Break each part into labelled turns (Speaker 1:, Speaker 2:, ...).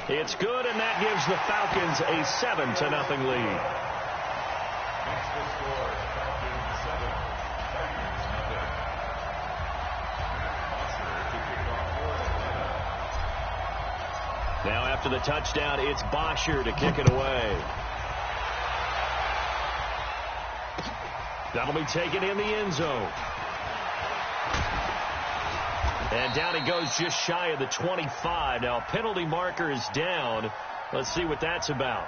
Speaker 1: It's good, and that gives the Falcons a 7-0 lead. Now after the touchdown, it's Bosher to kick it away. That'll be taken in the end zone. And down he goes just shy of the 25. Now penalty marker is down. Let's see what that's about.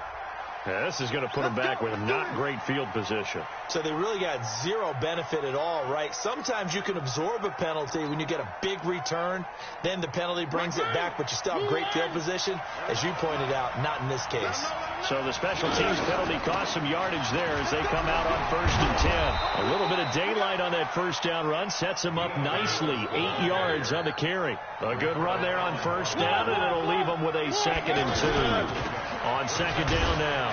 Speaker 1: Yeah, this is going to put him back with not great field position.
Speaker 2: So they really got zero benefit at all, right? Sometimes you can absorb a penalty when you get a big return. Then the penalty brings it back, but you still have great field position. As you pointed out, not in this case.
Speaker 1: So the special teams penalty cost some yardage there as they come out on 1st and 10. A little bit of daylight on that first down run sets them up nicely. 8 yards on the carry. A good run there on 1st down, and it'll leave them with a 2nd and 2. On 2nd down now,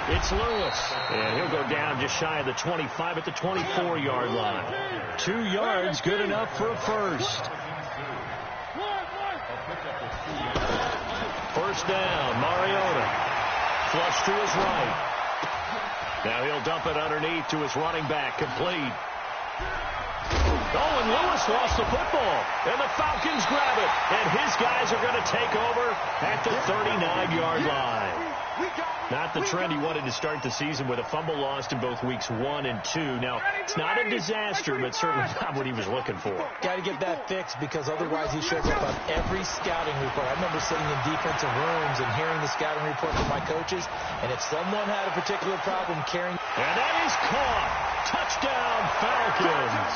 Speaker 1: it's Lewis. And he'll go down just shy of the 25 at the 24-yard line. 2 yards, good enough for a first. 1st down, Mariota. Flush to his right. Now he'll dump it underneath to his running back. Complete. Oh, and Lewis lost the football. And the Falcons grab it. And his guys are going to take over at the 39-yard line. Not the trend he wanted to start the season with a fumble lost in both weeks 1 and 2. Now, it's not a disaster, but certainly not what he was looking for.
Speaker 2: Got to get that fixed because otherwise he shows up on every scouting report. I remember sitting in defensive rooms and hearing the scouting report from my coaches, and if someone had a particular problem carrying...
Speaker 1: And that is caught. Touchdown, Falcons.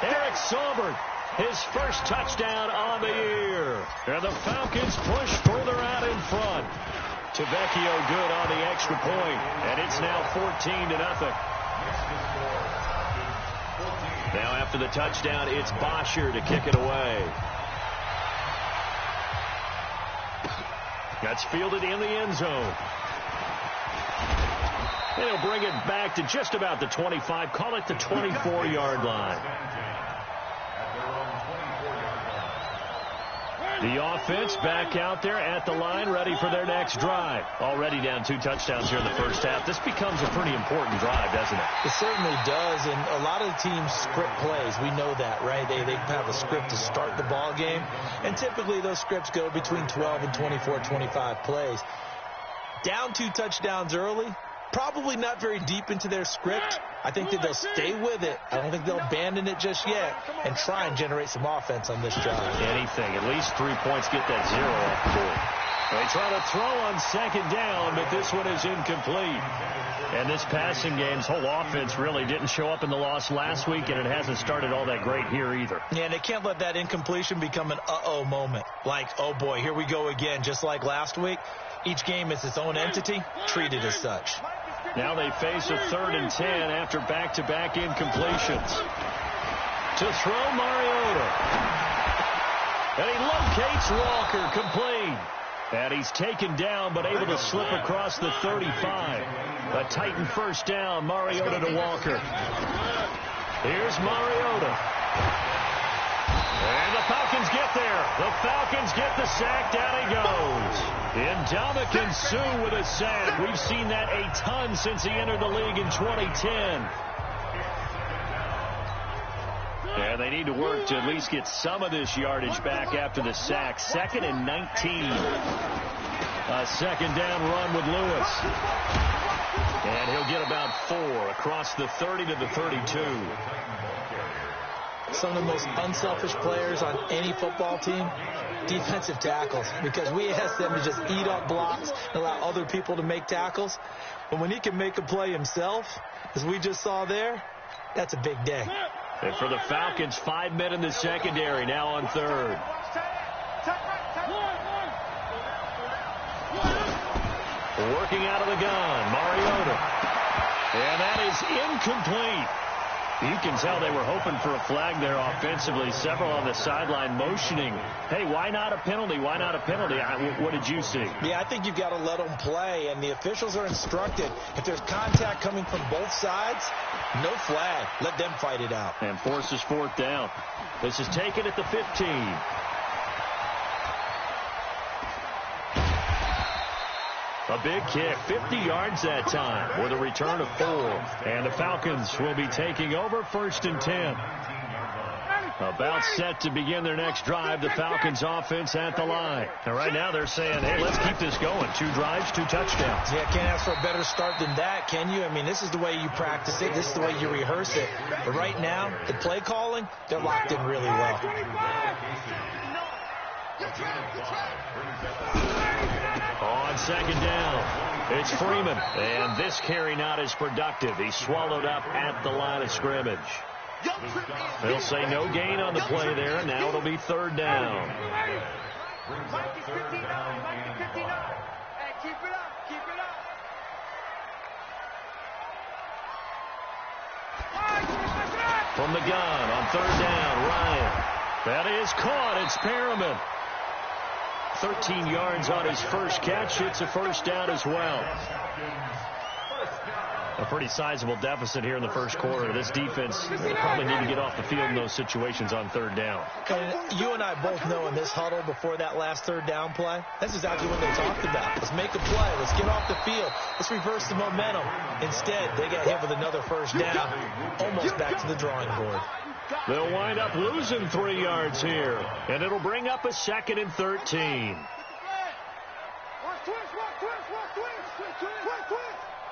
Speaker 1: Eric Saubert, his first touchdown on the year. And the Falcons push further out in front. Tavecchio good on the extra point, and it's now 14-0. Now after the touchdown, it's Bosher to kick it away. That's fielded in the end zone. They'll bring it back to just about the 25, call it the 24-yard line. The offense back out there at the line, ready for their next drive. Already down 2 touchdowns here in the first half. This becomes a pretty important drive, doesn't it?
Speaker 2: It certainly does, and a lot of the teams script plays. We know that, right? They have a script to start the ball game, and typically those scripts go between 12 and 24, 25 plays. Down 2 touchdowns early, probably not very deep into their script. I think that they'll stay with it. I don't think they'll abandon it just yet and try and generate some offense on this drive.
Speaker 1: Anything. At least 3 points, get that 0 off the board. They try to throw on 2nd down, but this one is incomplete. And this passing game's whole offense really didn't show up in the loss last week, and it hasn't started all that great here either.
Speaker 2: Yeah, and they can't let that incompletion become an uh-oh moment. Like, oh boy, here we go again, just like last week. Each game is its own entity, treated as such.
Speaker 1: Now they face a 3rd and 10 after back-to-back incompletions. To throw Mariota. And he locates Walker, complete. And he's taken down but able to slip across the 35. A Titan 1st down, Mariota to Walker. Here's Mariota. And the Falcons get there. The Falcons get the sack. Down he goes. Ndamukong Suh with a sack. We've seen that a ton since he entered the league in 2010. And they need to work to at least get some of this yardage back after the sack. 2nd and 19. A 2nd down run with Lewis. And he'll get about 4 across the 30 to the 32.
Speaker 2: Some of the most unselfish players on any football team, defensive tackles, because we ask them to just eat up blocks and allow other people to make tackles. But when he can make a play himself, as we just saw there, that's a big day.
Speaker 1: And for the Falcons, 5 men in the secondary, now on 3rd. Working out of the gun, Mariota. And that is incomplete. You can tell they were hoping for a flag there offensively. Several on the sideline motioning. Hey, why not a penalty? Why not a penalty? What did you see?
Speaker 2: Yeah, I think you've got to let them play, and the officials are instructed. If there's contact coming from both sides, no flag. Let them fight it out.
Speaker 1: And forces 4th down. This is taken at the 15. A big kick, 50 yards that time with a return of 4. And the Falcons will be taking over 1st and 10. About set to begin their next drive, the Falcons offense at the line. And right now they're saying, hey, let's keep this going. 2 drives, 2 touchdowns.
Speaker 2: Yeah, can't ask for a better start than that, can you? I mean, this is the way you practice it. This is the way you rehearse it. But right now, the play calling, they're locked in really well.
Speaker 1: On 2nd down, it's Freeman. And this carry not as productive. He's swallowed up at the line of scrimmage. They'll say no gain on the play there. Now it'll be 3rd down. From the gun on 3rd down, Ryan. That is caught. It's Perriman. 13 yards on his first catch. It's a 1st down as well. A pretty sizable deficit here in the 1st quarter. This defense probably need to get off the field in those situations on 3rd down.
Speaker 2: And you and I both know in this huddle before that last 3rd down play, that's exactly what they talked about. Let's make a play. Let's get off the field. Let's reverse the momentum. Instead, they got hit with another 1st down, almost back to the drawing board.
Speaker 1: They'll wind up losing 3 yards here, and it'll bring up a 2nd and 13.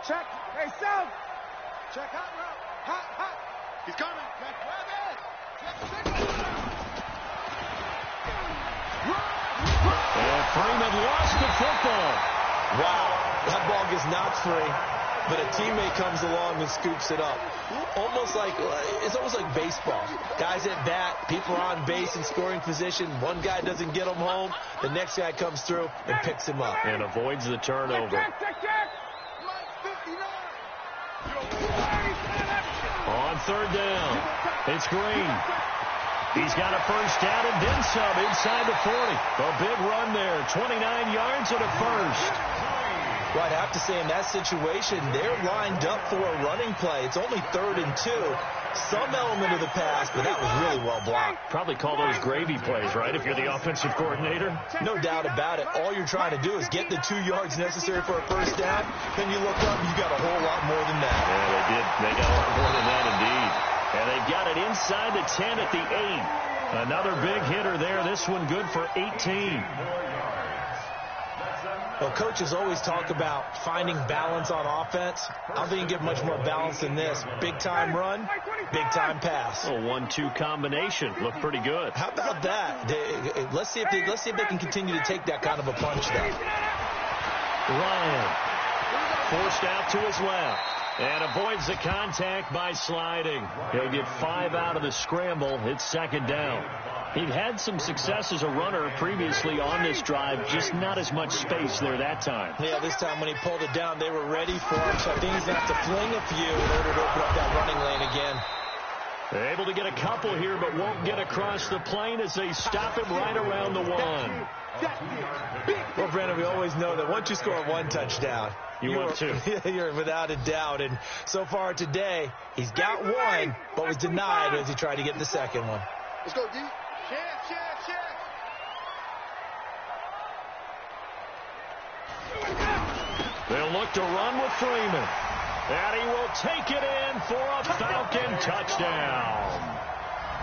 Speaker 3: Check. Hey, South. Check hot route. Hot. He's coming. Check. Grab it.
Speaker 1: And Freeman lost the football.
Speaker 2: Wow. That ball gets knocked free, but a teammate comes along and scoops it up. It's almost like baseball. Guys at bat, people are on base in scoring position. One guy doesn't get him home. The next guy comes through and picks him up.
Speaker 1: And avoids the turnover. On 3rd down, it's Green. He's got a 1st down and then some inside the 40. A big run there, 29 yards and a 1st.
Speaker 2: Well, I'd have to say in that situation, they're lined up for a running play. It's only 3rd and 2. Some element of the pass, but that was really well blocked.
Speaker 1: Probably call those gravy plays, right, if you're the offensive coordinator?
Speaker 2: No doubt about it. All you're trying to do is get the 2 yards necessary for a 1st down. Then you look up and you got a whole lot more than that.
Speaker 1: Yeah, they did. They got a lot more than that indeed. And they got it inside the 10 at the 8. Another big hitter there. This one good for 18.
Speaker 2: Well, coaches always talk about finding balance on offense. I don't think you can get much more balance than this. Big-time run, big-time pass.
Speaker 1: A 1-2 combination. Looked pretty good.
Speaker 2: How about that? Let's see if they can continue to take that kind of a punch there.
Speaker 1: Ryan forced out to his left and avoids the contact by sliding. He'll get 5 out of the scramble. It's 2nd down. He'd had some success as a runner previously on this drive, just not as much space there that time.
Speaker 2: Yeah, this time when he pulled it down, they were ready for him, so I think he's going to have to fling a few in order to open up that running lane again.
Speaker 1: They're able to get a couple here, but won't get across the plane as they stop him right around the 1.
Speaker 2: Well, Brandon, we always know that once you score 1 touchdown,
Speaker 1: want 2.
Speaker 2: You're without a doubt. And so far today, he's got 1, but was denied as he tried to get the 2nd one.
Speaker 3: Let's go, D. Check.
Speaker 1: They'll look to run with Freeman. And he will take it in for a Falcon touchdown.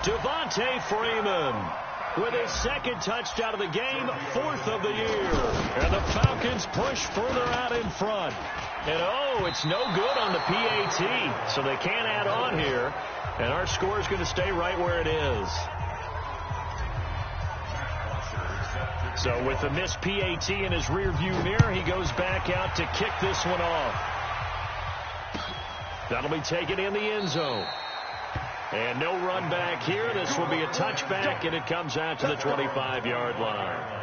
Speaker 1: Devontae Freeman with his 2nd touchdown of the game, 4th of the year. And the Falcons push further out in front. And, it's no good on the PAT, so they can't add on here. And our score is going to stay right where it is. So with the missed PAT in his rearview mirror, he goes back out to kick this one off. That'll be taken in the end zone. And no run back here. This will be a touchback, and it comes out to the 25-yard line.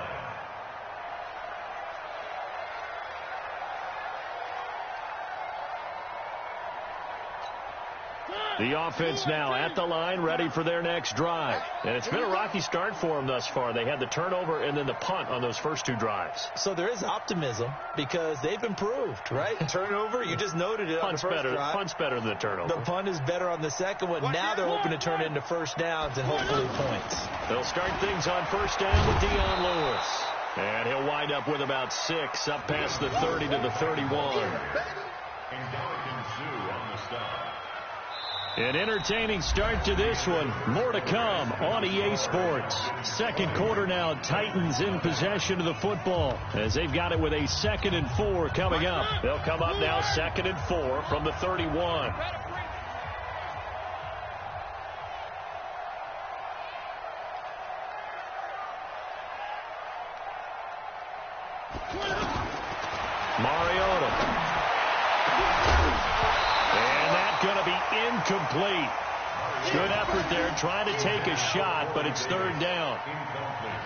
Speaker 1: The offense now at the line, ready for their next drive. And it's been a rocky start for them thus far. They had the turnover and then the punt on those first 2 drives.
Speaker 2: So there is optimism because they've improved, right? Turnover, you just noted it on the first drive.
Speaker 1: Punt's better than the turnover.
Speaker 2: The punt is better on the 2nd one. Now they're hoping to turn it into 1st downs and hopefully points.
Speaker 1: They'll start things on 1st down with Dion Lewis. And he'll wind up with about 6, up past the 30 to the 31. An entertaining start to this one. More to come on EA Sports. Second quarter now. Titans in possession of the football as they've got it with a 2nd and 4 coming up. They'll come up now 2nd and 4 from the 31. Mariota. And that's going to be incomplete. Good effort there trying to take a shot, but it's 3rd down.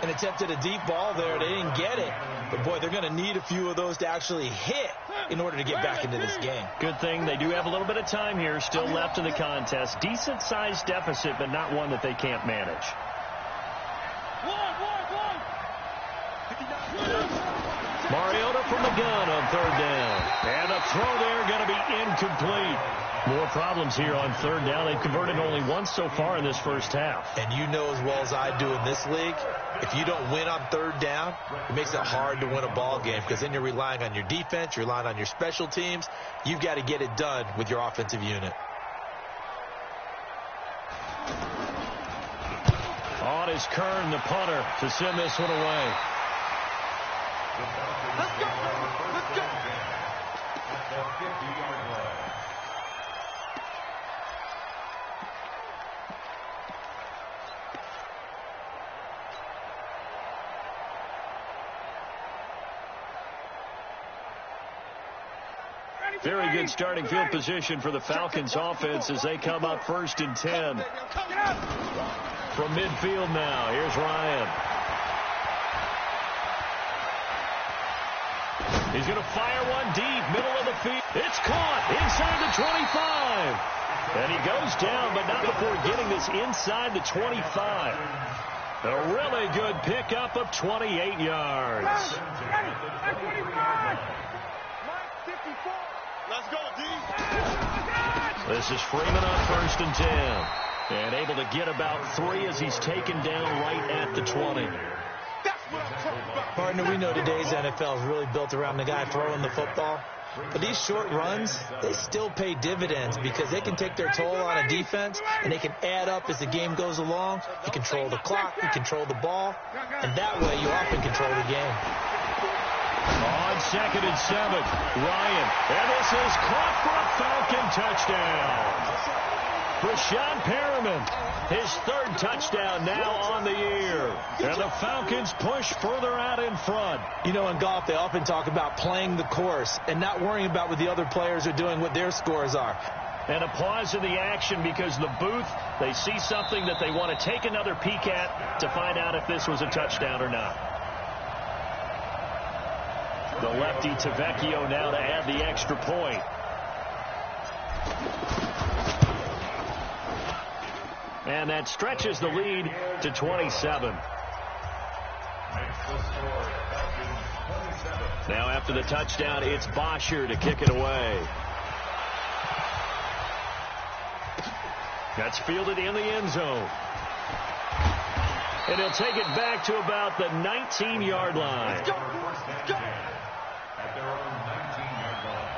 Speaker 2: And attempted a deep ball there. They didn't get it. But, boy, they're going to need a few of those to actually hit in order to get back into this game.
Speaker 1: Good thing they do have a little bit of time here still left in the contest. Decent-sized deficit, but not one that they can't manage. Mariota from the gun on 3rd down. And the throw there going to be incomplete. More problems here on 3rd down. They've converted only once so far in this first half.
Speaker 2: And you know as well as I do in this league, if you don't win on 3rd down, it makes it hard to win a ball game because then you're relying on your defense, you're relying on your special teams. You've got to get it done with your offensive unit.
Speaker 1: On is Kern, the punter, to send this one away.
Speaker 3: Let's go! Let's go!
Speaker 4: At the 50-yard line.
Speaker 1: Very good starting field position for the Falcons offense as they come up 1st and 10. From midfield now, here's Ryan. He's going to fire one deep, middle of the field. It's caught inside the 25. And he goes down, but not before getting this inside the 25. A really good pickup of 28 yards.
Speaker 3: Let's go, D.
Speaker 1: This is Freeman on 1st and 10. And able to get about 3 as he's taken down right at the 20.
Speaker 2: Partner, we know today's NFL is really built around the guy throwing the football. But these short runs, they still pay dividends because they can take their toll on a defense and they can add up as the game goes along. You control the clock, you control the ball, and that way you often control the game.
Speaker 1: On 2nd and 7, Ryan. And this is caught for a Falcon touchdown. Rashawn Perriman, his 3rd touchdown now on the year. And the Falcons push further out in front.
Speaker 2: You know, in golf, they often talk about playing the course and not worrying about what the other players are doing, what their scores are.
Speaker 1: And a pause in the action because the booth, they see something that they want to take another peek at to find out if this was a touchdown or not. The lefty Tavecchio now to add the extra point. And that stretches the lead to 27. Now after the touchdown, it's Bosher to kick it away. That's fielded in the end zone. And he'll take it back to about the 19-yard line.
Speaker 3: Let's go. Let's go.
Speaker 4: At their own 19-yard line.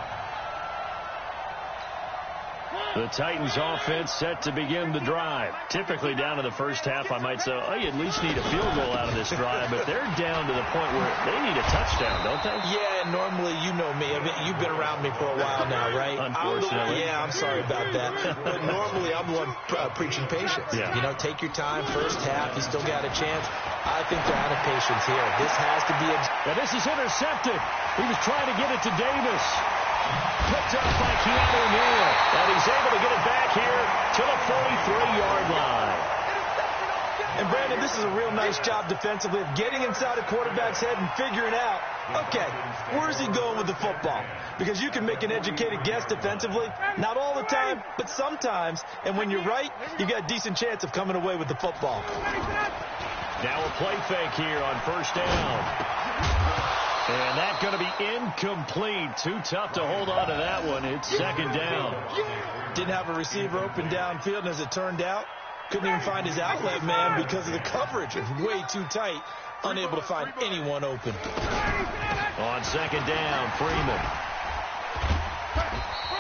Speaker 1: The Titans offense set to begin the drive. Typically down to the first half, I might say, oh, you at least need a field goal out of this drive. But they're down to the point where they need a touchdown, don't they?
Speaker 2: Yeah, normally, you know me. I mean, you've been around me for a while now, right?
Speaker 1: Unfortunately.
Speaker 2: I'm sorry about that. But normally, I'm the one preaching patience.
Speaker 1: Yeah.
Speaker 2: You know, take your time. First half, you still got a chance. I think they're out of patience here. This has to be a...
Speaker 1: And this is intercepted. He was trying to get it to Davis. Picked up by Keanu Neal. And he's able to get it back here to the 43-yard line.
Speaker 2: And, Brandon, this is a real nice job defensively of getting inside a quarterback's head and figuring out, okay, where's he going with the football? Because you can make an educated guess defensively. Not all the time, but sometimes. And when you're right, you got a decent chance of coming away with the football.
Speaker 1: Now a play fake here on 1st down. And that's going to be incomplete. Too tough to hold on to that one. It's 2nd down.
Speaker 2: Didn't have a receiver open downfield, and as it turned out, couldn't even find his outlet man because of the coverage. It was way too tight unable to find anyone open.
Speaker 1: On second down, Freeman.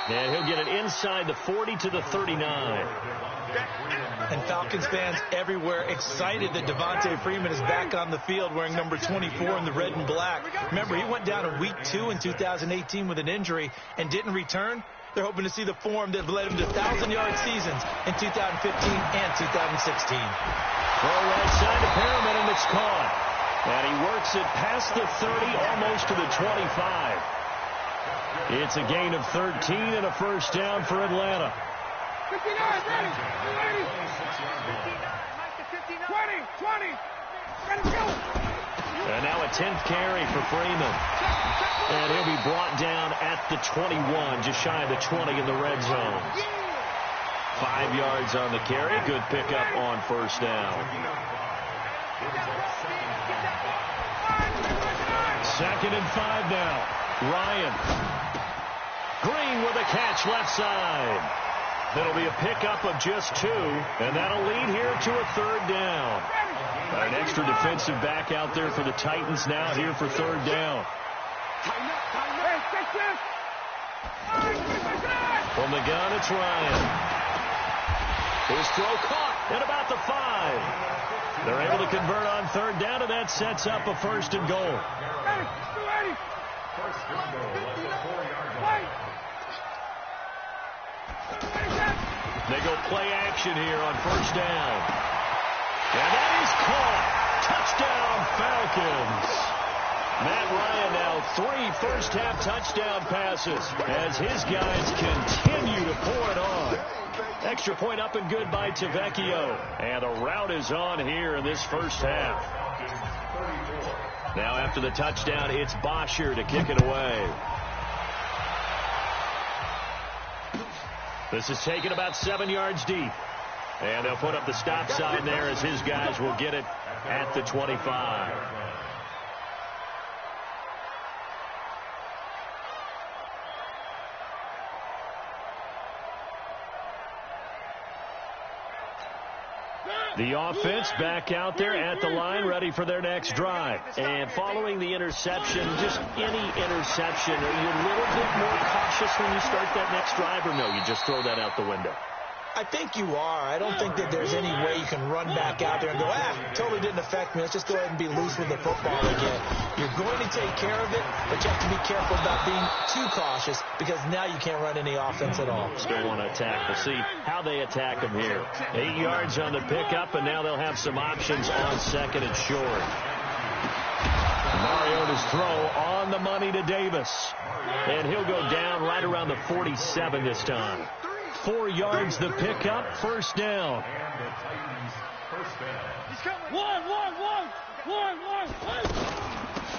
Speaker 1: And he'll get it inside the 40 to the 39.
Speaker 2: And Falcons fans everywhere excited that Devontae Freeman is back on the field wearing number 24 in the red and black. Remember, he went down in week 2 in 2018 with an injury and didn't return. They're hoping to see the form that led him to 1,000-yard seasons in 2015 and 2016.
Speaker 1: Throw right side to Perriman, and it's caught. And he works it past the 30, almost to the 25. It's a gain of 13 and a first down for Atlanta.
Speaker 3: 59, ready, 20, 20, ready, go.
Speaker 1: And now a 10th carry for Freeman. And he'll be brought down at the 21, just shy of the 20 in the red zone. 5 yards on the carry. Good pickup on first down. Second and 5 now. Ryan. Green with a catch left side. That'll be a pickup of just 2, and that'll lead here to a third down. An extra defensive back out there for the Titans now here for third down. From the gun, it's Ryan. His throw caught at about the 5. They're able to convert on third down, and that sets up a first and goal. They go play action here on first down. And that is caught. Touchdown, Falcons. Matt Ryan now 3 first-half touchdown passes as his guys continue to pour it on. Extra point up and good by Tavecchio. And the route is on here in this first half. Now after the touchdown, it's Bosher to kick it away. This is taken about 7 yards deep. And they'll put up the stop sign there as his guys will get it at the 25. The offense back out there at the line, ready for their next drive. And following the interception, just any interception, are you a little bit more cautious when you start that next drive, or no, you just throw that out the window?
Speaker 2: I think you are. I don't think that there's any way you can run back out there and go, totally didn't affect me. Let's just go ahead and be loose with the football again. You're going to take care of it, but you have to be careful about being too cautious because now you can't run any offense at all.
Speaker 1: Still want to attack. We'll see how they attack them here. 8 yards on the pickup, and now they'll have some options on second and short. Mariota's throw on the money to Davis. And he'll go down right around the 47 this time. 4 yards the pickup, first down.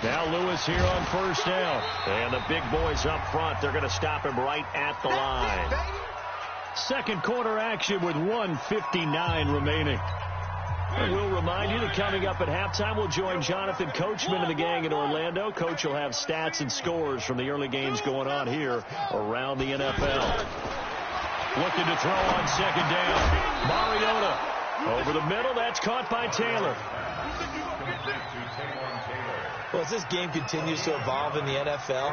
Speaker 1: Now Lewis here on first down. And the big boys up front, they're going to stop him right at the line. Second quarter action with 1:59 remaining. And we'll remind you that coming up at halftime, we'll join Jonathan Coachman and the gang in Orlando. Coach will have stats and scores from the early games going on here around the NFL. Looking to throw on second down. Mariota over the middle. That's caught by Taylor.
Speaker 2: Well, as this game continues to evolve in the NFL,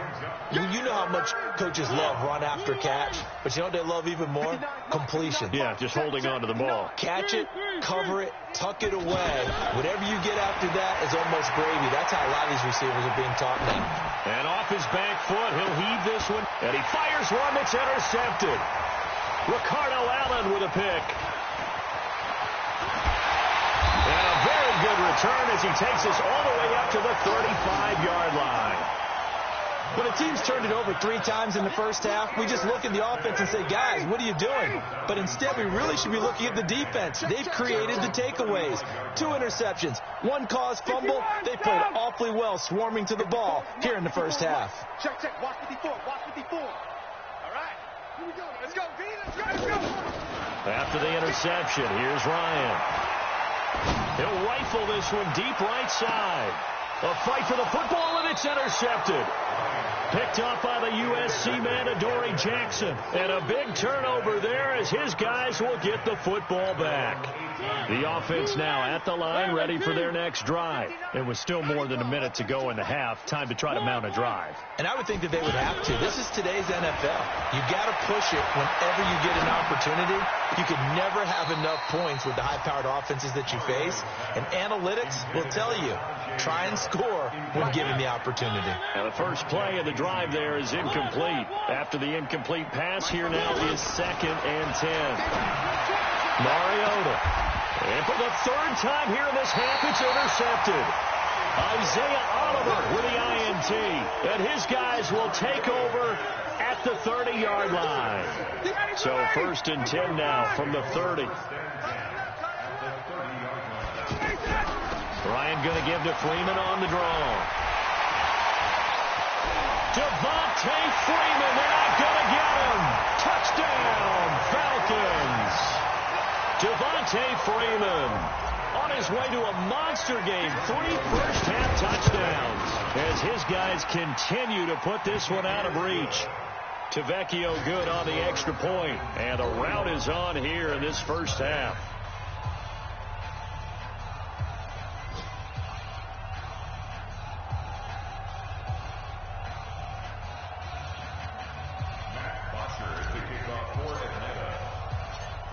Speaker 2: you know how much coaches love run after catch, but you know what they love even more? Completion.
Speaker 1: Yeah, just holding on to the ball.
Speaker 2: Catch it, cover it, tuck it away. Whatever you get after that is almost gravy. That's how a lot of these receivers are being taught now.
Speaker 1: And off his back foot, he'll heave this one, and he fires one that's intercepted. Ricardo Allen with a pick. And a very good return as he takes us all the way up to the 35-yard line.
Speaker 2: When a team's turned it over 3 times in the first half, we just look at the offense and say, guys, what are you doing? But instead, we really should be looking at the defense. They've created the takeaways. 2 interceptions, 1 caused fumble. They played awfully well swarming to the ball here in the first half.
Speaker 3: Check. Watch 54. Watch 54. All right. Here we go. Let's go. Let's go.
Speaker 1: After the interception, here's Ryan. He'll rifle this one deep right side. A fight for the football, and it's It's intercepted. Picked off by the USC man, Adoree Jackson. And a big turnover there as his guys will get the football back. The offense now at the line, ready for their next drive. It was still more than a minute to go in the half. Time to try to mount a drive.
Speaker 2: And I would think that they would have to. This is today's NFL. You got to push it whenever you get an opportunity. You can never have enough points with the high-powered offenses that you face. And analytics will tell you, try and score when given the opportunity.
Speaker 1: Now the first play of the drive there is incomplete. After the incomplete pass, here now is 2nd and 10. Mariota. And for the third time here in this half, it's intercepted. Isaiah Oliver with the INT. And his guys will take over at the 30-yard line. So 1st and 10 now from the 30. Ryan going to give to Freeman on the draw. Devontae Freeman, they're not going to get him. Touchdown, Falcons. Devontae Freeman on his way to a monster game. 3 first-half touchdowns as his guys continue to put this one out of reach. Tavecchio good on the extra point, and the rout is on here in this first half.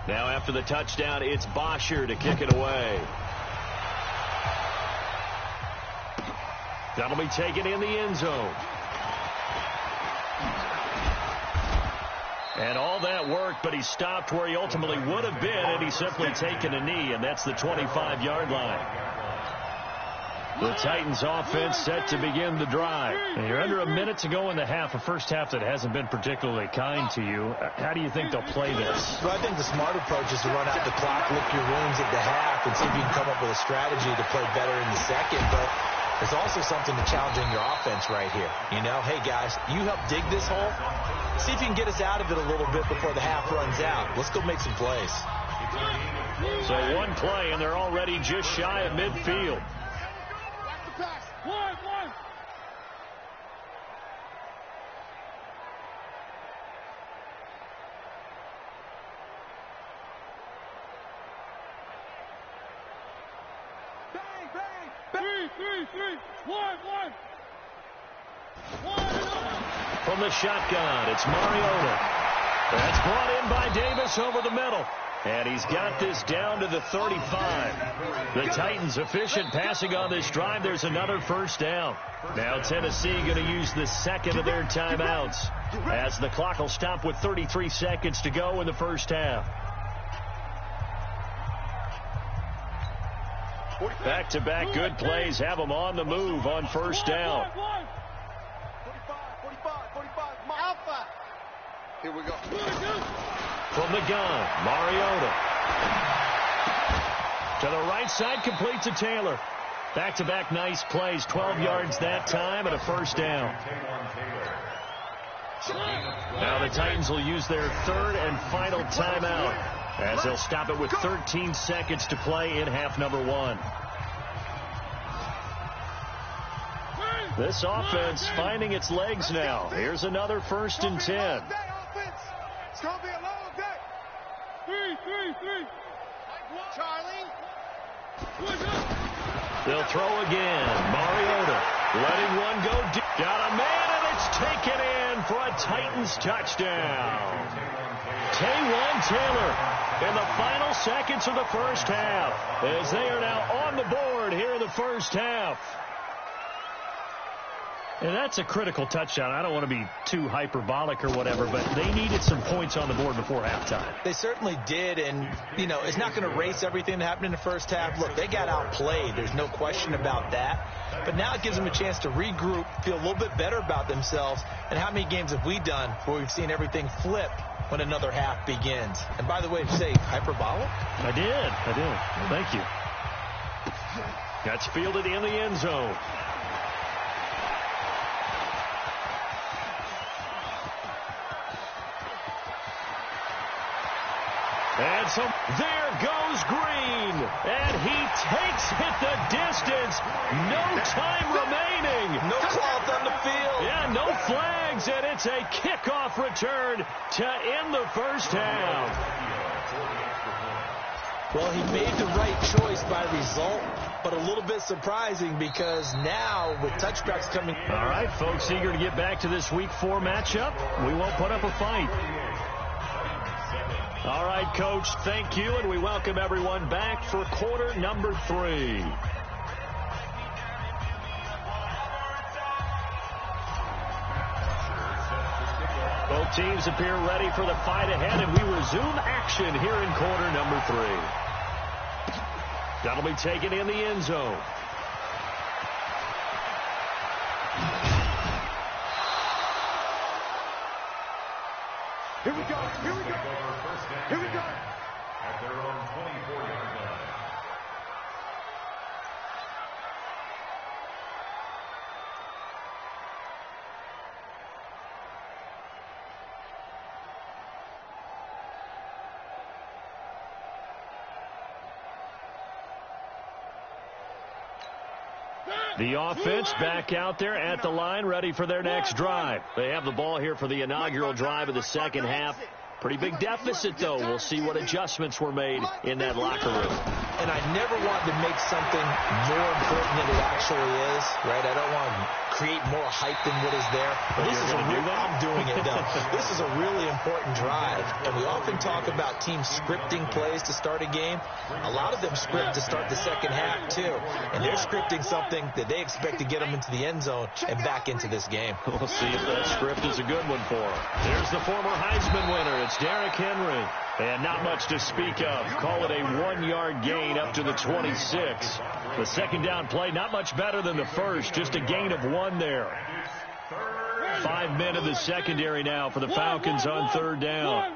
Speaker 1: Now after the touchdown, it's Bosher to kick it away. That'll be taken in the end zone. And all that worked, but he stopped where he ultimately would have been, and he's simply taken a knee, and that's the 25-yard line. The Titans offense set to begin the drive. And you're under a minute to go in the half, a first half that hasn't been particularly kind to you. How do you think they'll play this?
Speaker 2: Well, I think the smart approach is to run out the clock, lick your wounds at the half, and see if you can come up with a strategy to play better in the second. But there's also something to challenging your offense right here. You know, hey, guys, you help dig this hole. See if you can get us out of it a little bit before the half runs out. Let's go make some plays.
Speaker 1: So one play, and they're already just shy of midfield. From the shotgun, it's Mariota. That's brought in by Davis over the middle. And he's got this down to the 35. The Titans efficient passing on this drive. There's another first down. Now Tennessee going to use the second of their timeouts as the clock will stop with 33 seconds to go in the first half. Back-to-back good plays have them on the move on first down.
Speaker 3: 45, Alpha. Here we go.
Speaker 1: From the gun, Mariota. To the right side, complete to Taylor. Back-to-back nice plays, 12 yards that time and a first down. Now the Titans will use their third and final timeout as they'll stop it with 13 seconds to play in half number 1. This offense finding its legs now. Here's another 1st and 10.
Speaker 3: It's going to be a long day. 3. Charlie.
Speaker 1: They'll throw again. Mariota letting one go deep. Got a man, and it's taken in for a Titans touchdown. Taywan Taylor in the final seconds of the first half as they are now on the board here in the first half. And that's a critical touchdown. I don't want to be too hyperbolic or whatever, but they needed some points on the board before halftime.
Speaker 2: They certainly did, and, you know, it's not going to erase everything that happened in the first half. Look, they got outplayed. There's no question about that. But now it gives them a chance to regroup, feel a little bit better about themselves. And how many games have we done where we've seen everything flip when another half begins? And by the way, did you say hyperbolic?
Speaker 1: I did. Well, thank you. That's fielded in the end zone. And so there goes Green, and he takes it the distance. No time remaining.
Speaker 2: No claw
Speaker 1: flags, and it's a kickoff return to end the first half.
Speaker 2: Well, he made the right choice by result, but a little bit surprising because now with touchbacks coming.
Speaker 1: All right, folks, eager to get back to this Week 4 matchup. We won't put up a fight. All right, Coach, thank you, and we welcome everyone back for quarter number 3. Both teams appear ready for the fight ahead, and we resume action here in quarter number 3. That'll be taken in the end zone.
Speaker 3: Here we go. Here we go. Here we go.
Speaker 4: At their own 24-yard line.
Speaker 1: The offense back out there at the line, ready for their next drive. They have the ball here for the inaugural drive of the second half. Pretty big deficit, though. We'll see what adjustments were made in that locker room.
Speaker 2: And I never want to make something more important than it actually is, right? I don't want to create more hype than what is there. But this is I'm doing it, though. This is a really important drive. And we often talk about teams scripting plays to start a game. A lot of them script to start the second half, too. And they're scripting something that they expect to get them into the end zone and back into this game.
Speaker 1: We'll see if that script is a good one for them. There's the former Heisman winner. It's Derrick Henry. And not much to speak of. Call it a 1-yard gain up to the 26. The second down play, not much better than the first. Just a gain of 1 there. 5 men in the secondary now for the Falcons on third down.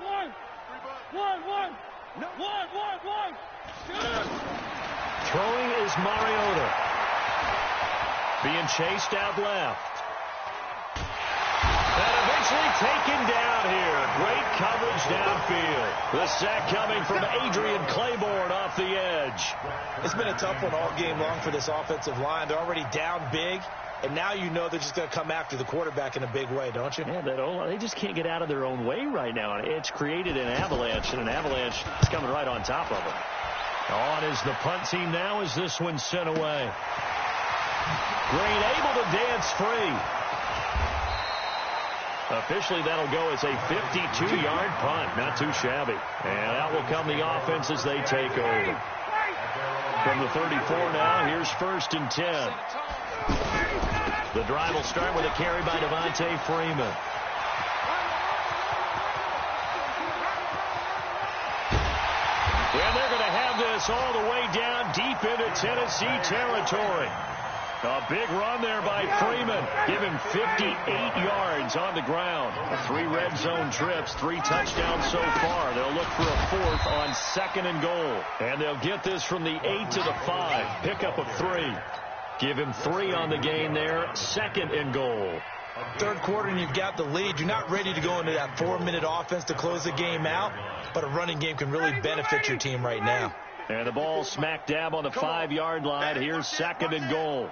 Speaker 1: Throwing is Mariota. Being chased out left. And eventually taken down here. Great coverage downfield. The sack coming from Adrian Claiborne off the edge.
Speaker 2: It's been a tough one all game long for this offensive line. They're already down big, and now you know they're just going to come after the quarterback in a big way, don't you?
Speaker 1: Yeah, they just can't get out of their own way right now. It's created an avalanche, and an avalanche is coming right on top of them. On is the punt team now as this one's sent away. Green able to dance free. Officially, that'll go as a 52-yard punt. Not too shabby. And out will come the offense as they take over. From the 34 now, here's 1st and 10. The drive will start with a carry by Devontae Freeman. And they're going to have this all the way down deep into Tennessee territory. A big run there by Freeman. Give him 58 yards on the ground. 3 red zone trips, 3 touchdowns so far. They'll look for a 4th on 2nd and goal. And they'll get this from the 8 to the 5. Pickup of 3. Give him 3 on the gain there. 2nd and goal.
Speaker 2: Third quarter and you've got the lead. You're not ready to go into that 4-minute offense to close the game out. But a running game can really benefit your team right now.
Speaker 1: And the ball smack dab on the 5-yard line. Here's 2nd and goal.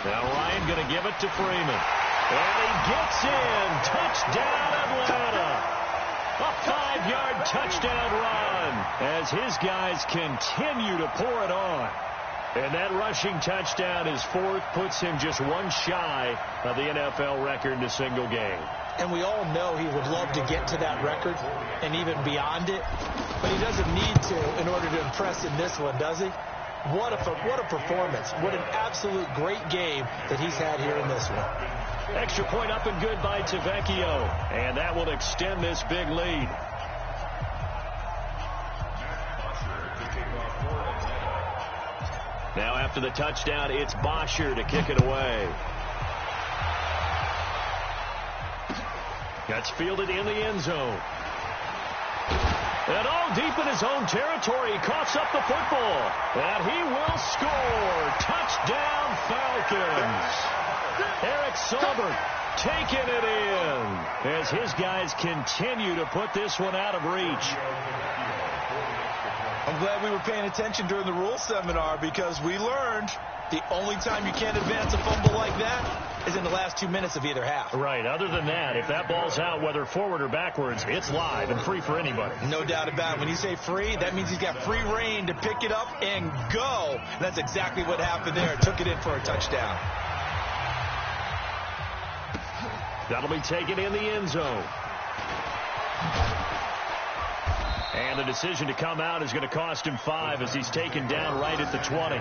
Speaker 1: Now Ryan going to give it to Freeman. And he gets in. Touchdown Atlanta. A 5-yard touchdown run as his guys continue to pour it on. And that rushing touchdown is 4th, puts him just 1 shy of the NFL record in a single game.
Speaker 2: And we all know he would love to get to that record and even beyond it. But he doesn't need to in order to impress in this one, does he? What a performance. What an absolute great game that he's had here in this one.
Speaker 1: Extra point up and good by Tavecchio. And that will extend this big lead. Now after the touchdown, it's Bosher to kick it away. That's fielded in the end zone. And all deep in his own territory, he coughs up the football. And he will score. Touchdown, Falcons. Eric Silbert taking it in as his guys continue to put this one out of reach.
Speaker 2: I'm glad we were paying attention during the rules seminar because we learned the only time you can't advance a fumble like that is in the last 2 minutes of either half.
Speaker 1: Right. Other than that, if that ball's out, whether forward or backwards, it's live and free for anybody.
Speaker 2: No doubt about it. When you say free, that means he's got free reign to pick it up and go. That's exactly what happened there. Took it in for a touchdown.
Speaker 1: That'll be taken in the end zone. And the decision to come out is going to cost him 5 as he's taken down right at the 20.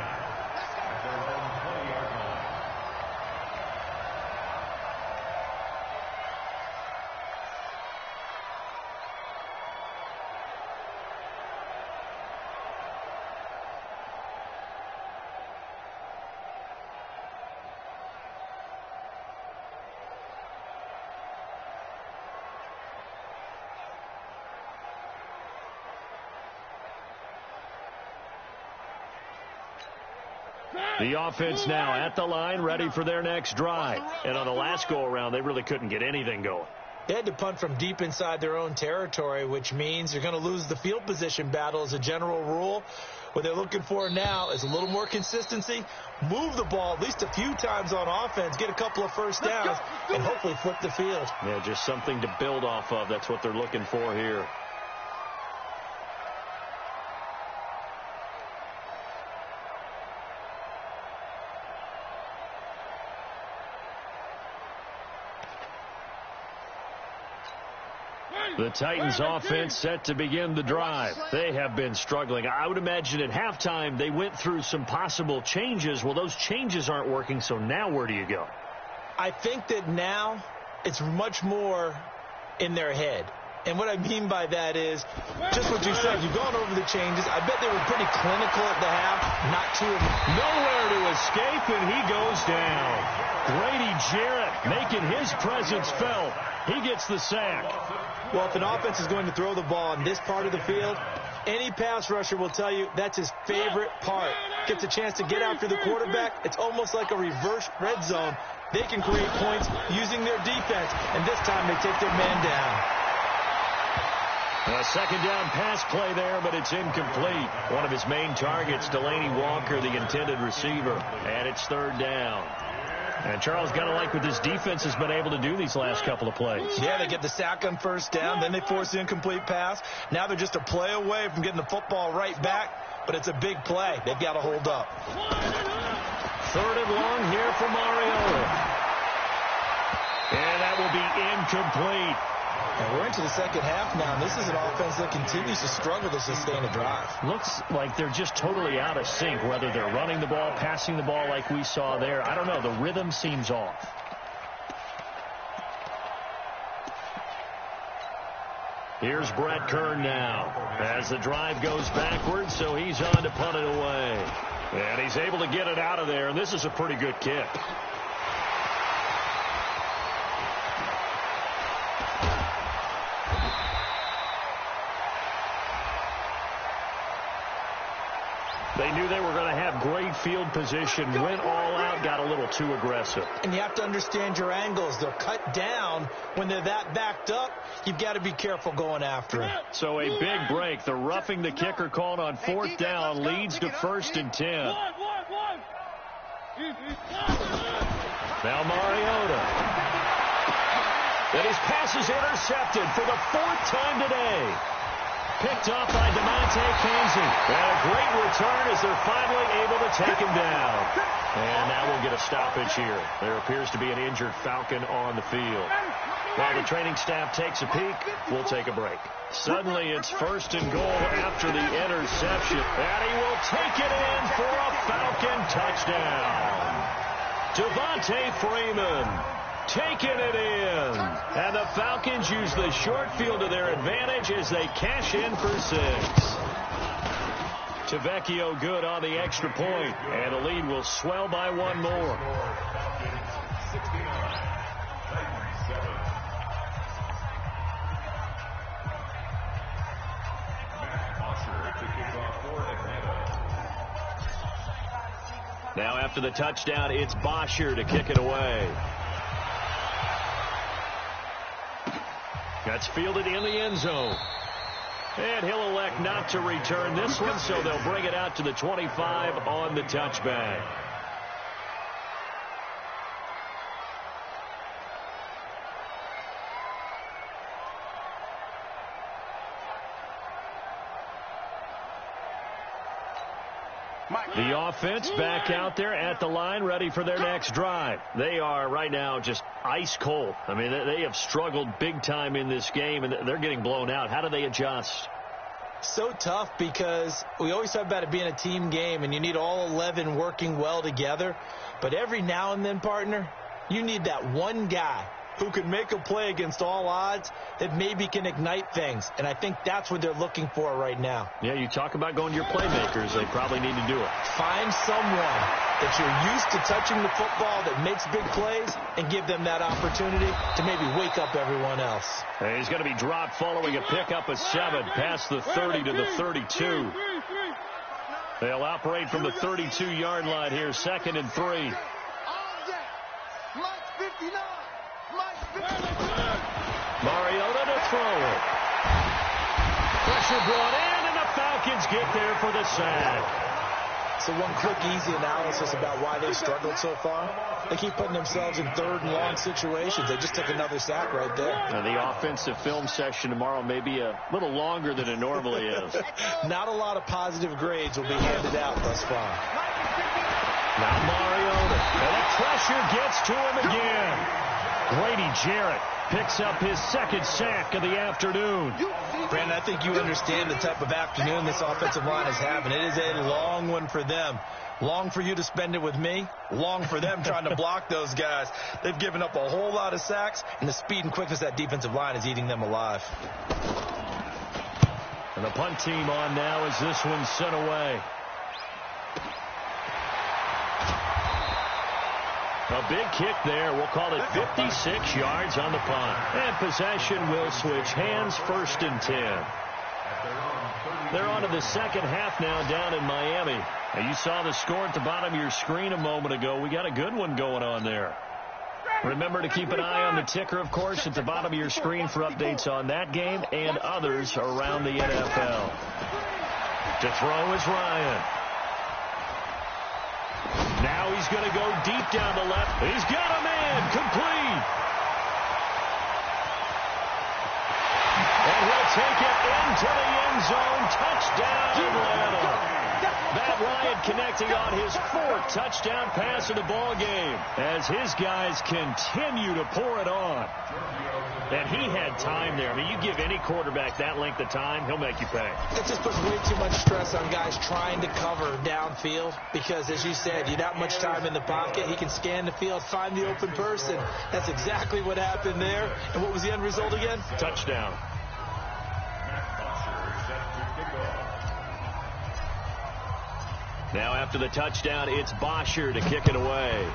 Speaker 1: The offense now at the line, ready for their next drive. And on the last go-around, they really couldn't get anything going.
Speaker 2: They had to punt from deep inside their own territory, which means you're going to lose the field position battle as a general rule. What they're looking for now is a little more consistency, move the ball at least a few times on offense, get a couple of first downs, and hopefully flip the field.
Speaker 1: Yeah, just something to build off of. That's what they're looking for here. The Titans offense set to begin the drive. They have been struggling. I would imagine at halftime they went through some possible changes. Well, those changes aren't working, so now where do you go?
Speaker 2: I think that now it's much more in their head. And what I mean by that is just what you said. You've gone over the changes. I bet they were pretty clinical at the half. Not too.
Speaker 1: Nowhere to escape, and he goes down. Grady Jarrett making his presence felt. He gets the sack.
Speaker 2: Well, if an offense is going to throw the ball in this part of the field, any pass rusher will tell you that's his favorite part. Gets a chance to get after the quarterback. It's almost like a reverse red zone. They can create points using their defense, and this time they take their man down.
Speaker 1: A second down pass play there, but it's incomplete. One of his main targets, Delaney Walker, the intended receiver, and it's third down. And Charles got to like what this defense has been able to do these last couple of plays.
Speaker 2: Yeah, they get the sack on first down, then they force the incomplete pass. Now they're just a play away from getting the football right back, but it's a big play. They've got to hold up.
Speaker 1: Third and long here for Mariota. And that will be incomplete.
Speaker 2: And we're into the second half now. This is an offense that continues to struggle to sustain a drive.
Speaker 1: Looks like they're just totally out of sync, whether they're running the ball, passing the ball like we saw there. I don't know. The rhythm seems off. Here's Brett Kern now as the drive goes backwards, so he's on to punt it away. And he's able to get it out of there, and this is a pretty good kick. They knew they were going to have great field position, went all out, got a little too aggressive.
Speaker 2: And you have to understand your angles. They'll cut down when they're that backed up. You've got to be careful going after it.
Speaker 1: So a big break. The roughing the kicker called on fourth down leads to 1st and 10. Now Mariota. And his pass is intercepted for the 4th time today. Picked off by DeMonte Casey. And a great return as they're finally able to take him down. And now we'll get a stoppage here. There appears to be an injured Falcon on the field. While the training staff takes a peek, we'll take a break. Suddenly it's 1st and goal after the interception. And he will take it in for a Falcon touchdown. Devontae Freeman taking it in. And the Falcons use the short field to their advantage as they cash in for 6. Tavecchio good on the extra point, and the lead will swell by one more. Now after the touchdown, it's Bosher to kick it away. That's fielded in the end zone. And he'll elect not to return this one, so they'll bring it out to the 25 on the touchback. The offense back out there at the line, ready for their next drive. They are right now just ice cold. I mean, they have struggled big time in this game, and they're getting blown out. How do they adjust?
Speaker 2: So tough, because we always talk about it being a team game, and you need all 11 working well together. But every now and then, partner, you need that one guy who can make a play against all odds that maybe can ignite things. And I think that's what they're looking for right now.
Speaker 1: Yeah, you talk about going to your playmakers. They probably need to do it.
Speaker 2: Find someone that you're used to touching the football that makes big plays and give them that opportunity to maybe wake up everyone else.
Speaker 1: And he's going to be dropped following a pickup of 7 past the 30 to the 32. They'll operate from the 32-yard line here, 2nd and 3. Mariota to throw it. Pressure brought in, and the Falcons get there for the sack.
Speaker 2: So one quick, easy analysis about why they've struggled so far. They keep putting themselves in 3rd and long situations. They just took another sack right there.
Speaker 1: Now, the offensive film session tomorrow may be a little longer than it normally is.
Speaker 2: Not a lot of positive grades will be handed out thus far.
Speaker 1: Now Mariota, and the pressure gets to him again. Grady Jarrett picks up his 2nd sack of the afternoon.
Speaker 2: Brandon, I think you understand the type of afternoon this offensive line is having. It is a long one for them. Long for you to spend it with me. Long for them trying to block those guys. They've given up a whole lot of sacks, and the speed and quickness of that defensive line is eating them alive.
Speaker 1: And the punt team on now as this one's sent away. A big kick there. We'll call it 56 yards on the punt. And possession will switch hands, 1st and 10. They're on to the second half now down in Miami. Now, you saw the score at the bottom of your screen a moment ago. We got a good one going on there. Remember to keep an eye on the ticker, of course, at the bottom of your screen for updates on that game and others around the NFL. To throw is Ryan. Now he's going to go deep down the left. He's got a man, complete. And he'll take it into the end zone. Touchdown, Atlanta. Matt Ryan connecting on his 4th touchdown pass of the ball game as his guys continue to pour it on. And he had time there. I mean, you give any quarterback that length of time, he'll make you pay.
Speaker 2: It just puts way too much stress on guys trying to cover downfield because, as you said, you don't have much time in the pocket. He can scan the field, find the open person. That's exactly what happened there. And what was the end result again?
Speaker 1: Touchdown. Now after the touchdown, it's Bosher to kick it away.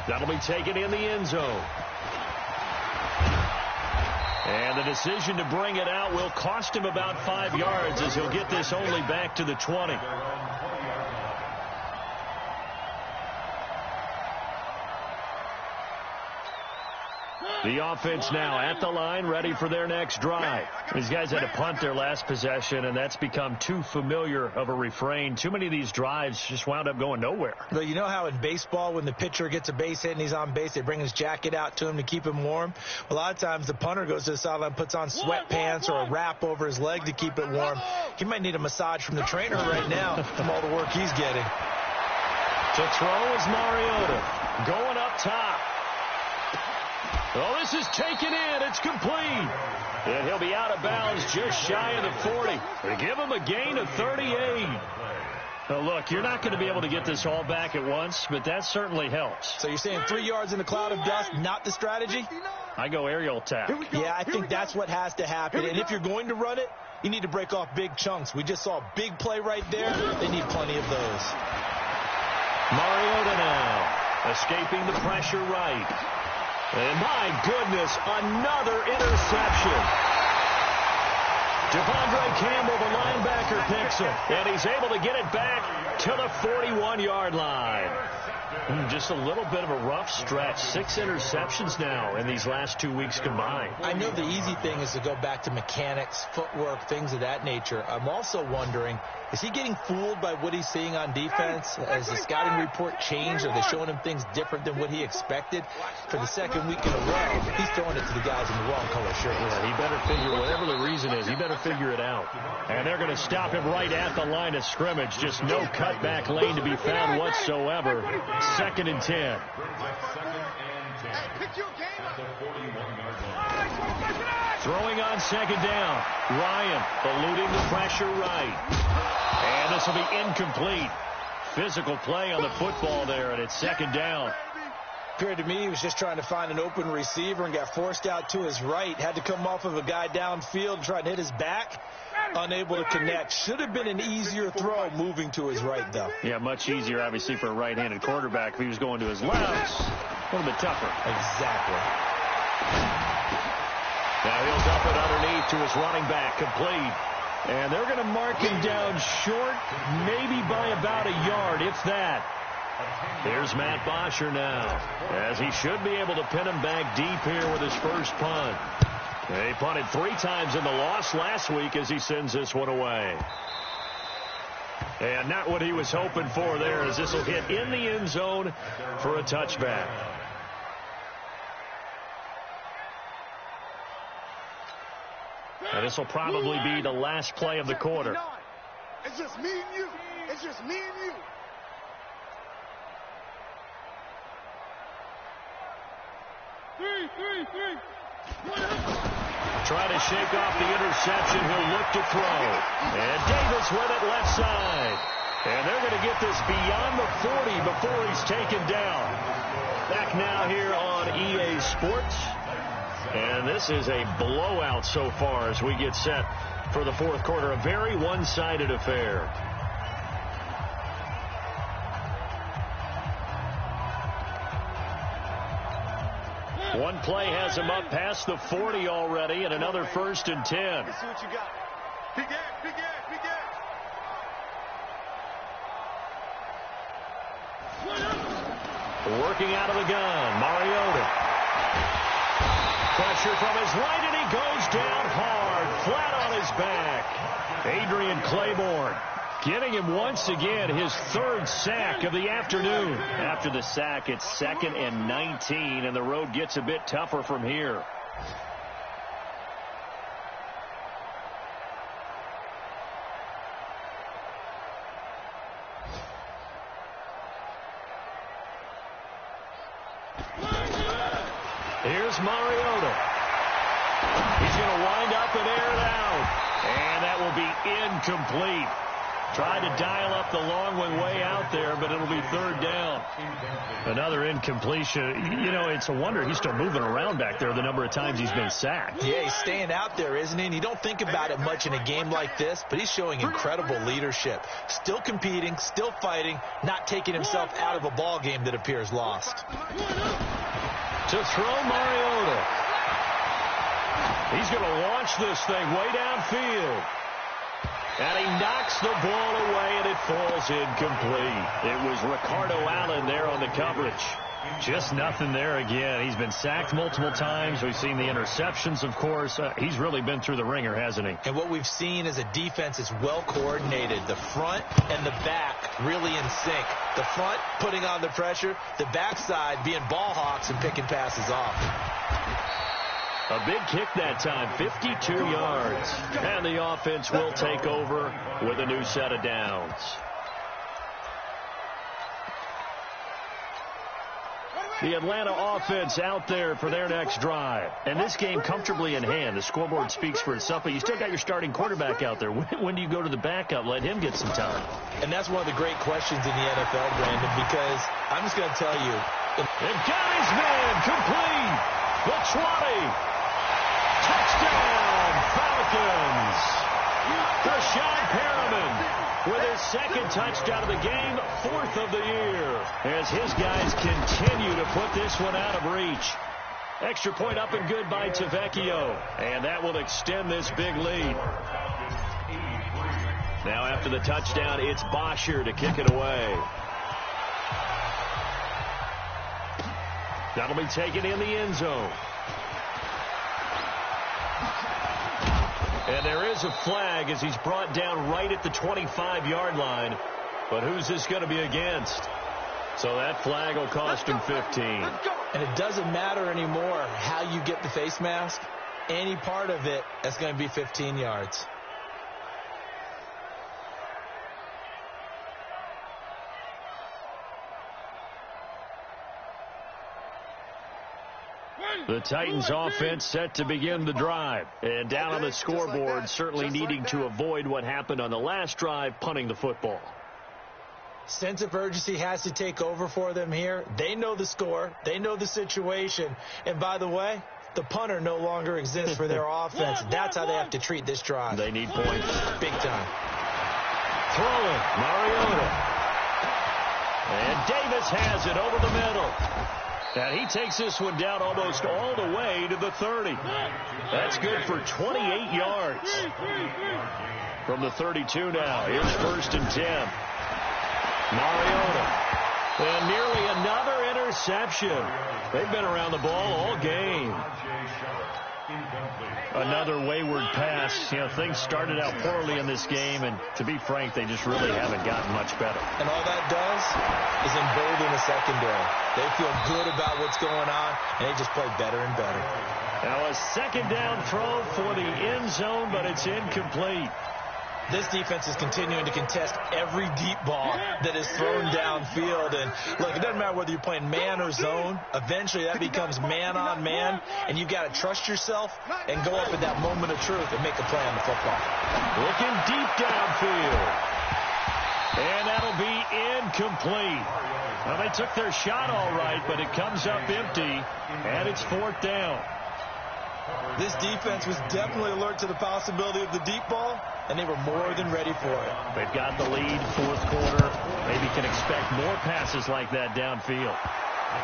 Speaker 1: That'll be taken in the end zone. And the decision to bring it out will cost him about 5 yards as he'll get this only back to the 20. The offense now at the line, ready for their next drive. These guys had to punt their last possession, and that's become too familiar of a refrain. Too many of these drives just wound up going nowhere.
Speaker 2: Well, you know how in baseball, when the pitcher gets a base hit and he's on base, they bring his jacket out to him to keep him warm? A lot of times the punter goes to the sideline, puts on sweatpants or a wrap over his leg to keep it warm. He might need a massage from the trainer right now from all the work he's getting.
Speaker 1: To throw is Mariota. Going up top. Oh, this is taken in. It's complete. And he'll be out of bounds just shy of the 40. They give him a gain of 38. Now, look, you're not going to be able to get this all back at once, but that certainly helps.
Speaker 2: So you're saying 3 yards in a cloud of dust, not the strategy?
Speaker 1: I go aerial tap.
Speaker 2: Yeah, I think that's what has to happen. And if you're going to run it, you need to break off big chunks. We just saw a big play right there. They need plenty of those.
Speaker 1: Mariota now, escaping the pressure right. And my goodness, another interception. Devondre Campbell, the linebacker, picks him. And he's able to get it back to the 41-yard line. Just a little bit of a rough stretch. 6 interceptions now in these last 2 weeks combined.
Speaker 2: I know the easy thing is to go back to mechanics, footwork, things of that nature. I'm also wondering, is he getting fooled by what he's seeing on defense? Has the scouting report changed? Are they showing him things different than what he expected? For the second week in a row, he's throwing it to the guys in the wrong color shirt.
Speaker 1: Yeah, he better figure, whatever the reason is, he better figure it out. And they're going to stop him right at the line of scrimmage. Just no cutback lane to be found whatsoever. 2nd and 10. Throwing on 2nd down. Ryan eluding the pressure right. And this will be incomplete. Physical play on the football there, and it's 2nd down.
Speaker 2: Appeared to me he was just trying to find an open receiver and got forced out to his right. Had to come off of a guy downfield, trying to hit his back. Unable to connect. Should have been an easier throw moving to his right, though.
Speaker 1: Yeah, much easier, obviously, for a right-handed quarterback. If he was going to his left, a little bit tougher.
Speaker 2: Exactly.
Speaker 1: Now he'll dump it underneath to his running back, complete. And they're going to mark him down short, maybe by about a yard, if that. Here's Matt Bosher now, as he should be able to pin him back deep here with his first punt. He punted 3 times in the loss last week as he sends this one away. And not what he was hoping for there, as this will hit in the end zone for a touchback. And this will probably be the last play of the quarter.
Speaker 3: It's just me and you. It's just me and you. Three.
Speaker 1: Trying to shake off the interception. He'll look to throw. And Davis with it left side. And they're going to get this beyond the 40 before he's taken down. Back now here on EA Sports. And this is a blowout so far as we get set for the 4th quarter. A very one-sided affair. One play has him up past the 40 already, and another 1st and 10.
Speaker 3: Let's see what you got. Big gas.
Speaker 1: Working out of the gun, Mariota. Pressure from his right, and he goes down hard, flat on his back. Adrian Claiborne getting him once again his 3rd sack of the afternoon. After the sack, it's 2nd and 19, and the road gets a bit tougher from here. Here's Mariota. He's going to wind up and air it out. And that will be incomplete. Tried to dial up the long one way out there, but it'll be 3rd down. Another incompletion. You know, it's a wonder he's still moving around back there the number of times he's been sacked.
Speaker 2: Yeah, he's staying out there, isn't he? And you don't think about it much in a game like this, but he's showing incredible leadership. Still competing, still fighting, not taking himself out of a ball game that appears lost.
Speaker 1: To throw Mariota. He's going to launch this thing way downfield. And he knocks the ball away, and it falls incomplete. It was Ricardo Allen there on the coverage. Just nothing there again. He's been sacked multiple times. We've seen the interceptions, of course. He's really been through the ringer, hasn't he?
Speaker 2: And what we've seen is a defense is well coordinated. The front and the back really in sync. The front putting on the pressure. The backside being ball hawks and picking passes off.
Speaker 1: A big kick that time, 52 yards. And the offense will take over with a new set of downs. The Atlanta offense out there for their next drive. And this game comfortably in hand. The scoreboard speaks for itself, but you still got your starting quarterback out there. When do you go to the backup? Let him get some time.
Speaker 2: And that's one of the great questions in the NFL, Brandon, because I'm just going to tell you.
Speaker 1: And got his man complete. The 20. Touchdown, Falcons. Rashawn Perriman with his 2nd touchdown of the game, 4th of the year, as his guys continue to put this one out of reach. Extra point up and good by Tavecchio, and that will extend this big lead. Now after the touchdown, it's Bosher to kick it away. That'll be taken in the end zone. And there is a flag as he's brought down right at the 25-yard line. But who's this going to be against? So that flag will cost him 15.
Speaker 2: And it doesn't matter anymore how you get the face mask. Any part of it, that's going to be 15 yards.
Speaker 1: The Titans offense set to begin the drive. And down on the scoreboard, certainly needing to avoid what happened on the last drive, punting the football.
Speaker 2: Sense of urgency has to take over for them here. They know the score. They know the situation. And by the way, the punter no longer exists for their offense. That's how they have to treat this drive.
Speaker 1: They need points.
Speaker 2: Big time.
Speaker 1: Throwing, Mariota. And Davis has it over the middle. And he takes this one down almost all the way to the 30. That's good for 28 yards. From the 32 now. Here's 1st and 10. Mariota. And nearly another interception. They've been around the ball all game. Another wayward pass. You know, things started out poorly in this game, and to be frank, they just really haven't gotten much better.
Speaker 2: And all that does is embolden the secondary. They feel good about what's going on, and they just play better and better.
Speaker 1: Now a 2nd down throw for the end zone, but it's incomplete.
Speaker 2: This defense is continuing to contest every deep ball that is thrown downfield. And, look, it doesn't matter whether you're playing man or zone. Eventually, that becomes man-on-man, and you've got to trust yourself and go up at that moment of truth and make a play on the football.
Speaker 1: Looking deep downfield. And that'll be incomplete. Well, they took their shot all right, but it comes up empty, and it's 4th down.
Speaker 2: This defense was definitely alert to the possibility of the deep ball, and they were more than ready for it.
Speaker 1: They've got the lead, 4th quarter. Maybe can expect more passes like that downfield.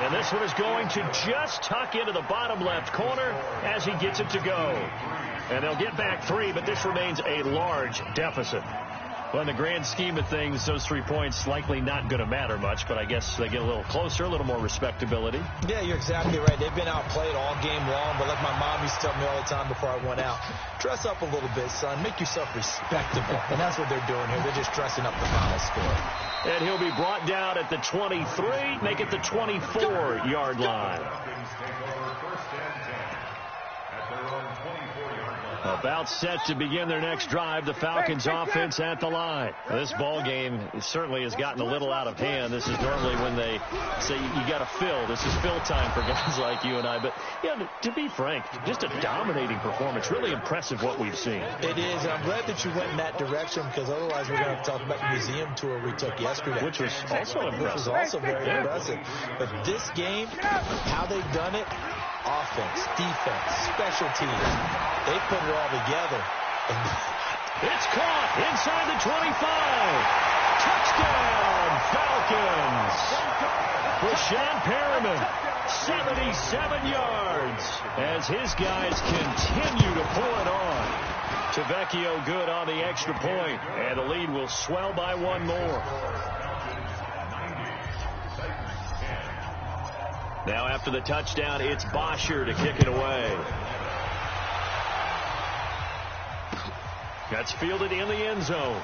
Speaker 1: And this one is going to just tuck into the bottom left corner as he gets it to go. And they'll get back 3, but this remains a large deficit. Well, in the grand scheme of things, those 3 points likely not going to matter much, but I guess they get a little closer, a little more respectability.
Speaker 2: Yeah, you're exactly right. They've been outplayed all game long, but like my mom used to tell me all the time before I went out, dress up a little bit, son. Make yourself respectable. And that's what they're doing here. They're just dressing up the final score.
Speaker 1: And he'll be brought down at the 23, make it the 24-yard line. About set to begin their next drive. The Falcons offense at the line. This ball game certainly has gotten a little out of hand. This is normally when they say you got to fill. This is fill time for guys like you and I. But, yeah, to be frank, just a dominating performance. Really impressive what we've seen.
Speaker 2: It is. I'm glad that you went in that direction because otherwise we're going to talk about the museum tour we took yesterday.
Speaker 1: Which was also impressive.
Speaker 2: Which was also very impressive. But this game, how they've done it, offense, defense, special teams, they put it all together.
Speaker 1: It's caught inside the 25. Touchdown, Falcons. Rashawn Perriman, 77 yards as his guys continue to pull it on. Tavecchio good on the extra point, and the lead will swell by 1 more. Now after the touchdown, it's Bosher to kick it away. That's fielded in the end zone.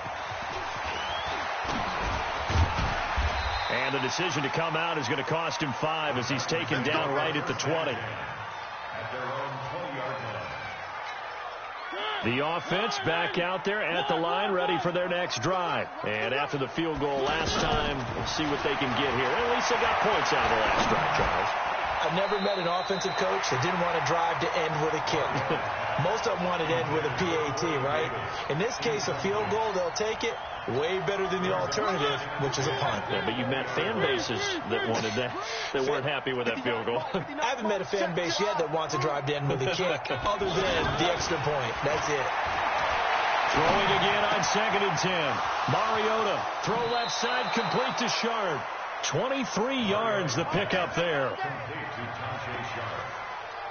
Speaker 1: And the decision to come out is going to cost him 5 as he's taken down right at the 20. The offense back out there at the line, ready for their next drive. And after the field goal last time, we'll see what they can get here. At least they got points out of the last drive, Charles.
Speaker 2: I've never met an offensive coach that didn't want to drive to end with a kick. Most of them wanted to end with a PAT, right? In this case, a field goal, they'll take it. Way better than the alternative, which is a punt.
Speaker 1: Yeah, but you've met fan bases that wanted that, that weren't happy with that field goal.
Speaker 2: I haven't met a fan base yet that wants to drive to end with a kick, other than the extra point. That's it.
Speaker 1: Throwing again on 2nd and 10. Mariota, throw left side, complete to Sharp. 23 yards the pickup there.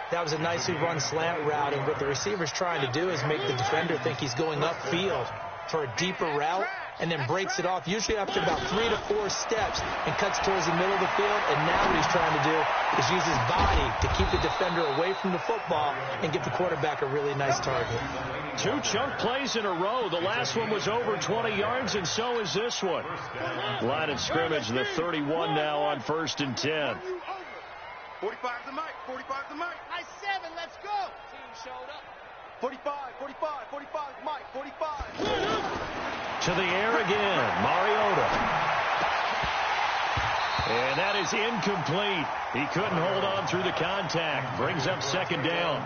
Speaker 2: That was a nicely run slant route, and what the receiver's trying to do is make the defender think he's going upfield for a deeper route, and then breaks it off, usually after about 3 to 4 steps, and cuts towards the middle of the field. And now what he's trying to do is use his body to keep the defender away from the football and get the quarterback a really nice target.
Speaker 1: 2 chunk plays in a row. The last one was over 20 yards, and so is this one. Line of scrimmage, the 31 now on 1st and 10.
Speaker 3: 45 the mic, 45 the mic.
Speaker 5: Nice 7, let's go. Team showed up.
Speaker 3: 45, 45, 45 mic, 45.
Speaker 1: To the air again, Mariota. And that is incomplete. He couldn't hold on through the contact. Brings up 2nd down.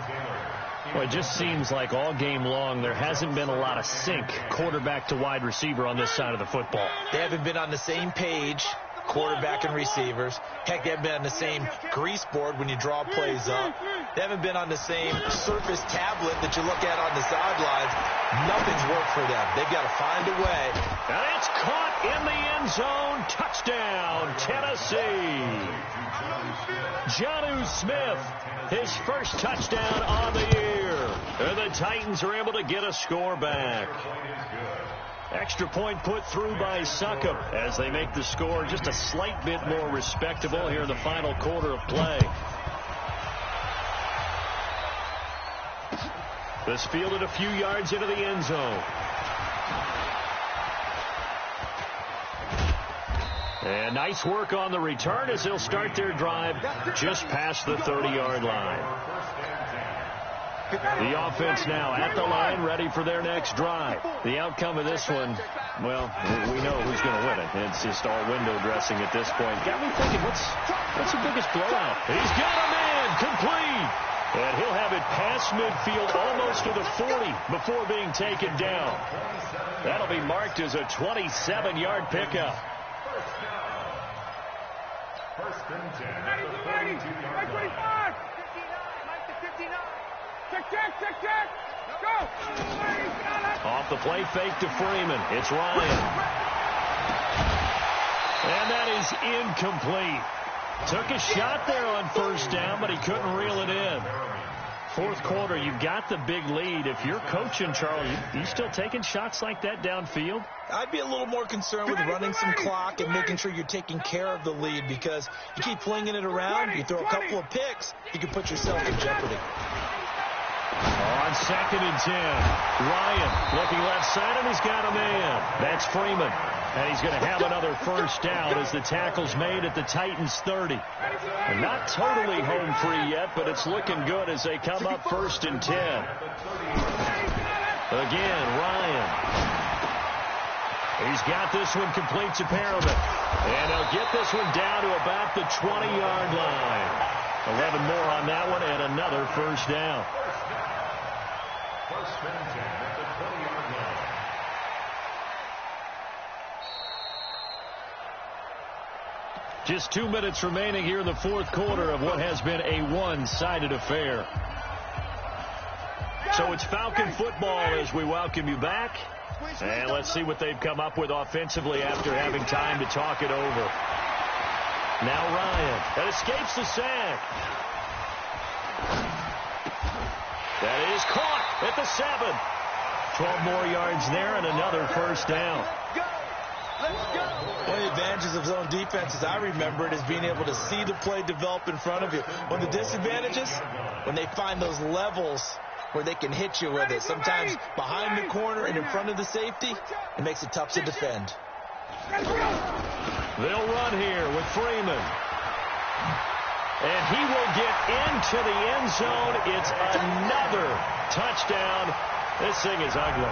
Speaker 1: Well, it just seems like all game long there hasn't been a lot of sync quarterback to wide receiver on this side of the football.
Speaker 2: They haven't been on the same page, quarterback and receivers. Heck, they haven't been on the same grease board when you draw plays up. They haven't been on the same surface tablet that you look at on the sidelines. Nothing's worked for them. They've got to find a way.
Speaker 1: And it's caught in the end zone. Touchdown, Tennessee. Jonnu Smith, his first touchdown on the year. And the Titans are able to get a score back. Extra point put through by Succop as they make the score just a slight bit more respectable here in the final quarter of play. This fielded a few yards into the end zone. And nice work on the return as they'll start their drive just past the 30-yard line. The offense now at the line, ready for their next drive. The outcome of this one, well, we know who's going to win it. It's just all window dressing at this point. Got me thinking, what's the biggest blowout? He's got a man, complete. And he'll have it past midfield almost to the 40 before being taken down. That'll be marked as a 27-yard pickup.
Speaker 4: First and 10 at the 42-yard line.
Speaker 5: 59. Check. Go.
Speaker 1: Off the play fake to Freeman. It's Ryan. And that is incomplete. Took a shot there on 1st down, but he couldn't reel it in. 4th quarter, you've got the big lead. If you're coaching, Charles, you still taking shots like that downfield?
Speaker 2: I'd be a little more concerned with running some clock and making sure you're taking care of the lead, because you keep flinging it around, you throw a couple of picks, you can put yourself in jeopardy.
Speaker 1: On 2nd and 10, Ryan looking left side, and he's got a man. That's Freeman. And he's going to have another 1st down as the tackle's made at the Titans' 30. And not totally home free yet, but it's looking good as they come up 1st and 10. Again, Ryan. He's got this one complete to Perriman. And he'll get this one down to about the 20-yard line. 11 more on that one and another 1st down.
Speaker 4: First and 10 at the 20-yard line.
Speaker 1: Just 2 minutes remaining here in the 4th quarter of what has been a one-sided affair. So it's Falcon football as we welcome you back. And let's see what they've come up with offensively after having time to talk it over. Now Ryan. That escapes the sack. That is caught at the 7. 12 more yards there and another 1st down.
Speaker 2: One of the advantages of zone defense, as I remember it, is being able to see the play develop in front of you. One of the disadvantages, when they find those levels where they can hit you with it, sometimes behind the corner and in front of the safety, it makes it tough to defend.
Speaker 1: They'll run here with Freeman. And he will get into the end zone. It's another touchdown. This thing is ugly.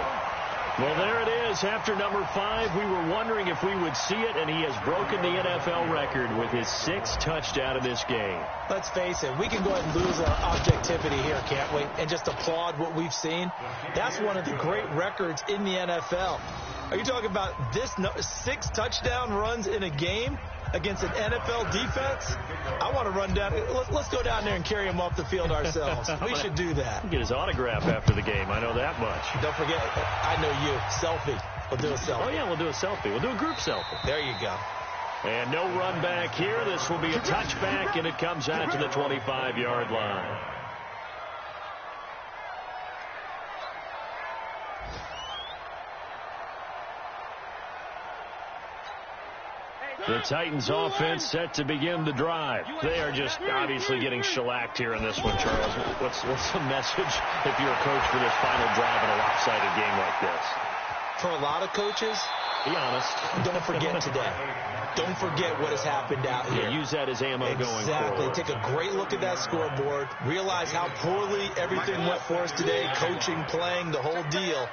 Speaker 1: Well, there it is. After number 5, we were wondering if we would see it, and he has broken the NFL record with his 6th touchdown in this game.
Speaker 2: Let's face it, we can go ahead and lose our objectivity here, can't we? And just applaud what we've seen. That's one of the great records in the NFL. Are you talking about this 6 touchdown runs in a game against an NFL defense? I want to run down. Let's go down there and carry him off the field ourselves. We should do that.
Speaker 1: Get his autograph after the game. I know that much.
Speaker 2: Don't forget, I know you. Selfie. We'll do a selfie.
Speaker 1: Oh, yeah, we'll do a selfie. We'll do a group selfie.
Speaker 2: There you go.
Speaker 1: And no run back here. This will be a touchback, and it comes out to the 25-yard line. The Titans offense set to begin the drive. They are just obviously getting shellacked here in this one, Charles. What's the message if you're a coach for this final drive in a lopsided game like this?
Speaker 2: For a lot of coaches,
Speaker 1: be honest.
Speaker 2: Don't forget today. Don't forget what has happened out here.
Speaker 1: Yeah, use that as ammo going forward.
Speaker 2: Exactly. Take a great look at that scoreboard. Realize how poorly everything went for us today. Coaching, playing, the whole deal.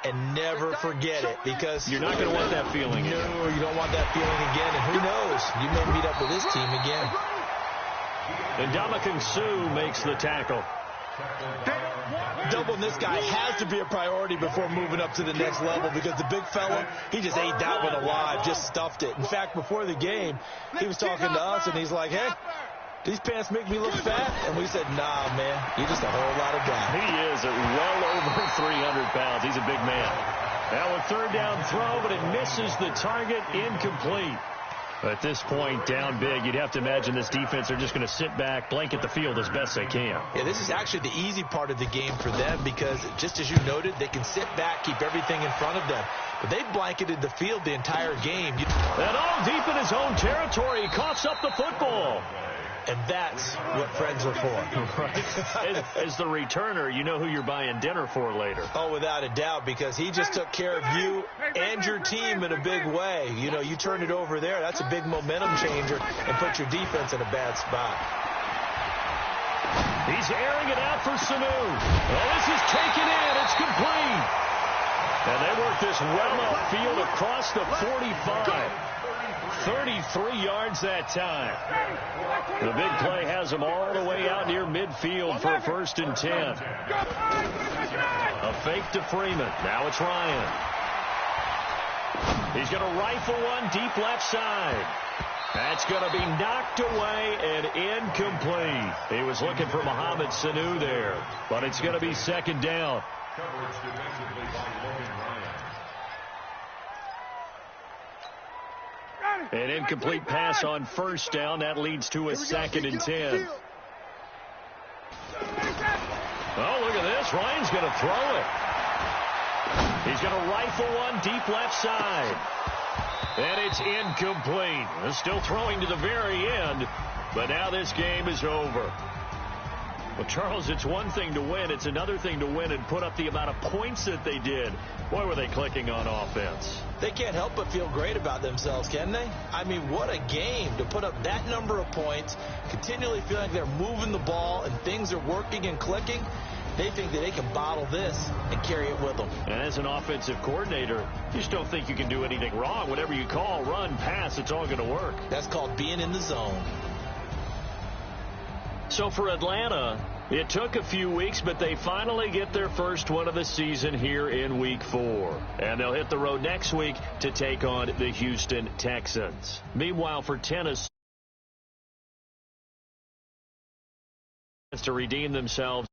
Speaker 2: And never forget it, because
Speaker 1: you're not going to want that feeling again.
Speaker 2: No, you don't want that feeling again. And who knows? You may meet up with this team again.
Speaker 1: And Ndamukong Suh makes the tackle.
Speaker 2: Doubling this guy has to be a priority before moving up to the next level, because the big fella, he just ate that one alive, just stuffed it. In fact, before the game, he was talking to us, and he's like, hey, these pants make me look fat? And we said, nah, man, you're just a whole lot of guy.
Speaker 1: He is at well over 300 pounds. He's a big man. Now a third down throw, but it misses the target, incomplete. At this point, down big, you'd have to imagine this defense are just going to sit back, blanket the field as best they can.
Speaker 2: Yeah, this is actually the easy part of the game for them, because just as you noted, they can sit back, keep everything in front of them. But they blanketed the field the entire game.
Speaker 1: And all deep in his own territory, he coughs up the football.
Speaker 2: And that's what friends are for.
Speaker 1: Right. As the returner, you know who you're buying dinner for later.
Speaker 2: Oh, without a doubt, because he just took care of you and your team in a big way. You know, you turn it over there, that's a big momentum changer, and put your defense in a bad spot.
Speaker 1: He's airing it out for Sanu. Oh, this is taken in. It's complete. And they work this well upfield across the 45. 33 yards that time. The big play has them all the way out near midfield for a 1st and 10. A fake to Freeman. Now it's Ryan. He's going to rifle one deep left side. That's going to be knocked away and incomplete. He was looking for Mohamed Sanu there, but it's going to be 2nd down.
Speaker 4: Coverage defensively by Logan Ryan.
Speaker 1: An incomplete pass on 1st down. That leads to a 2nd and 10. Oh, look at this. Ryan's going to throw it. He's going to rifle one deep left side. And it's incomplete. They're still throwing to the very end, but now this game is over. Well, Charles, it's one thing to win. It's another thing to win and put up the amount of points that they did. Boy, were they clicking on offense.
Speaker 2: They can't help but feel great about themselves, can they? I mean, what a game to put up that number of points, continually feeling like they're moving the ball and things are working and clicking. They think that they can bottle this and carry it with them.
Speaker 1: And as an offensive coordinator, you just don't think you can do anything wrong. Whatever you call, run, pass, it's all going to work.
Speaker 2: That's called being in the zone.
Speaker 1: So for Atlanta, it took a few weeks, but they finally get their first one of the season here in Week 4. And they'll hit the road next week to take on the Houston Texans. Meanwhile, for Tennessee, to redeem themselves